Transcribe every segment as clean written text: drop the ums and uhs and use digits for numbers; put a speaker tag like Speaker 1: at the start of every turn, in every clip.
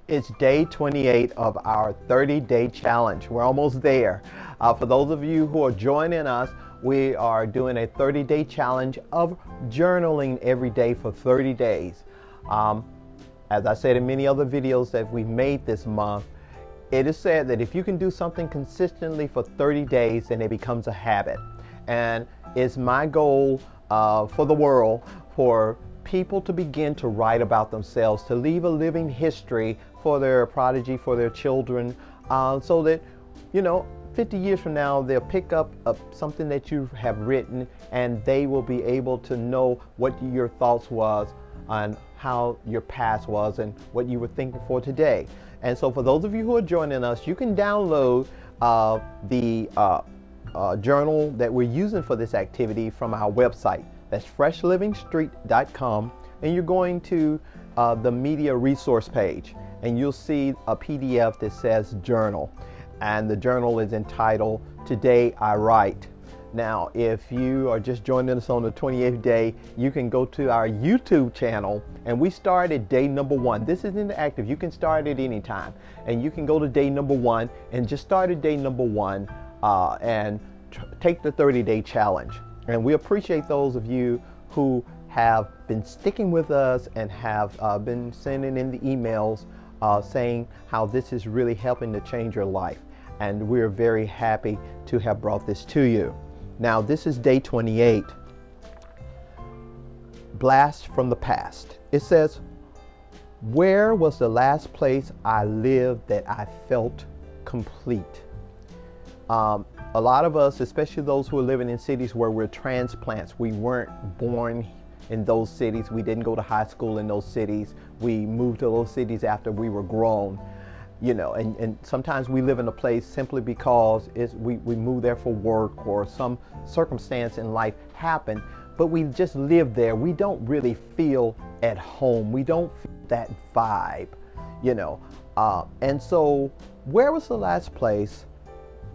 Speaker 1: It's day 28 of our 30-day challenge. We're almost there. For those of you who are joining us, we are doing a 30-day challenge of journaling every day for 30 days. As I said in many other videos that we made this month, it is said that if you can do something consistently for 30 days, then it becomes a habit. And it's my goal for the world for people to begin to write about themselves, to leave a living history for their prodigy, for their children, so that, 50 years from now, they'll pick up something that you have written and they will be able to know what your thoughts was and how your past was and what you were thinking for today. And so for those of you who are joining us, you can download the journal that we're using for this activity from our website. That's FreshLivingStreet.com, and you're going to the media resource page, and you'll see a PDF that says journal, and the journal is entitled Today I Write. Now, if you are just joining us on the 28th day, you can go to our YouTube channel, and we start at day number 1. This is interactive. You can start at any time, and you can go to day number 1 and just start at day number 1 and take the 30-day challenge. And we appreciate those of you who have been sticking with us and have been sending in the emails saying how this is really helping to change your life. And we're very happy to have brought this to you. Now, this is day 28. Blast from the past. It says, where was the last place I lived that I felt complete? A lot of us, especially those who are living in cities where we're transplants, we weren't born in those cities. We didn't go to high school in those cities. We moved to those cities after we were grown. And sometimes we live in a place simply because we moved there for work or some circumstance in life happened, but we just live there. We don't really feel at home. We don't feel that vibe, and so where was the last place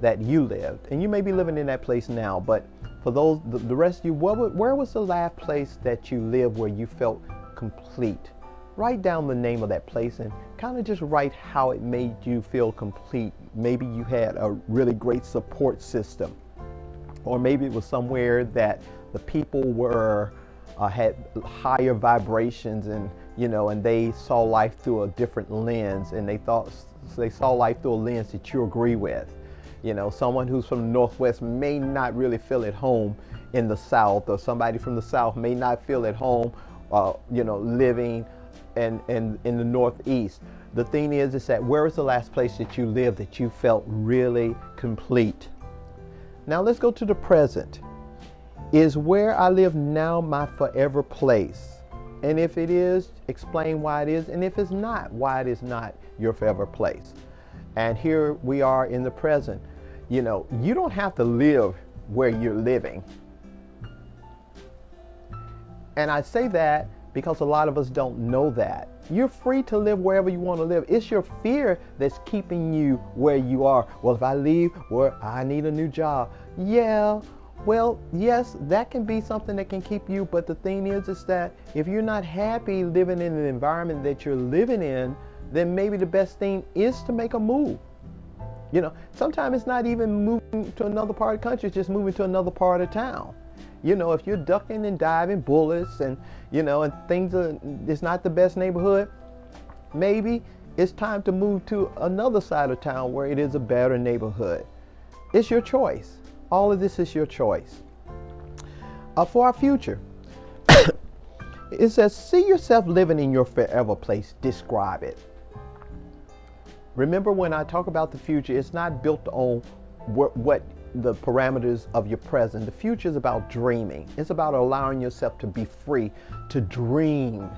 Speaker 1: that you lived? And you may be living in that place now, but for those, the rest of you, where was the last place that you lived where you felt complete? Write down the name of that place and kind of just write how it made you feel complete. Maybe you had a really great support system, or maybe it was somewhere that the people were had higher vibrations, and and they saw life through a different lens, and they saw life through a lens that you agree with. Someone who's from the Northwest may not really feel at home in the South, or somebody from the South may not feel at home, living in the Northeast. The thing is that where was the last place that you lived that you felt really complete? Now let's go to the present. Is where I live now my forever place? And if it is, explain why it is. And if it's not, why it is not your forever place. And here we are in the present. You don't have to live where you're living. And I say that because a lot of us don't know that. You're free to live wherever you want to live. It's your fear that's keeping you where you are. Well, if I leave, I need a new job. Yeah, well, yes, that can be something that can keep you. But the thing is that if you're not happy living in the environment that you're living in, then maybe the best thing is to make a move. Sometimes it's not even moving to another part of the country, it's just moving to another part of town. If you're ducking and diving bullets and, and it's not the best neighborhood, maybe it's time to move to another side of town where it is a better neighborhood. It's your choice. All of this is your choice. For our future, it says, see yourself living in your forever place. Describe it. Remember, when I talk about the future, it's not built on what the parameters of your present. The future is about dreaming. It's about allowing yourself to be free to dream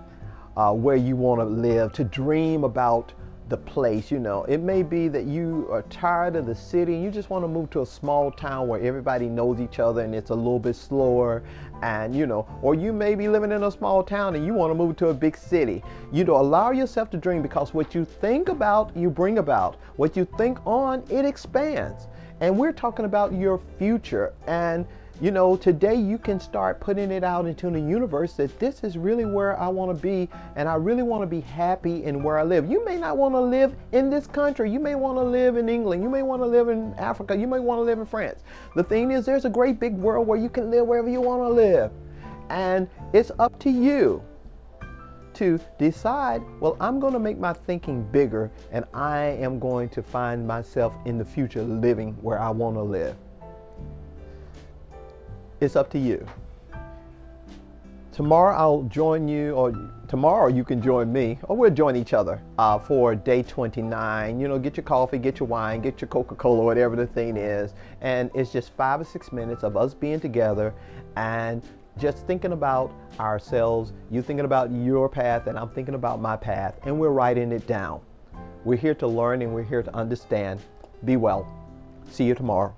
Speaker 1: where you want to live, to dream about the place. It may be that you are tired of the city and you just want to move to a small town where everybody knows each other and it's a little bit slower, and or you may be living in a small town and you want to move to a big city. Allow yourself to dream, because what you think about, you bring about. What you think on, it expands. And we're talking about your future. And you know, today you can start putting it out into the universe that this is really where I want to be, and I really want to be happy in where I live. You may not want to live in this country. You may want to live in England. You may want to live in Africa. You may want to live in France. The thing is, there's a great big world where you can live wherever you want to live. And it's up to you to decide, well, I'm going to make my thinking bigger, and I am going to find myself in the future living where I want to live. It's up to you. Tomorrow I'll join you, or tomorrow you can join me, or we'll join each other for day 29. You know, get your coffee, get your wine, get your Coca-Cola, whatever the thing is. And it's just 5 or 6 minutes of us being together and just thinking about ourselves. You thinking about your path, and I'm thinking about my path, and we're writing it down. We're here to learn, and we're here to understand. Be well. See you tomorrow.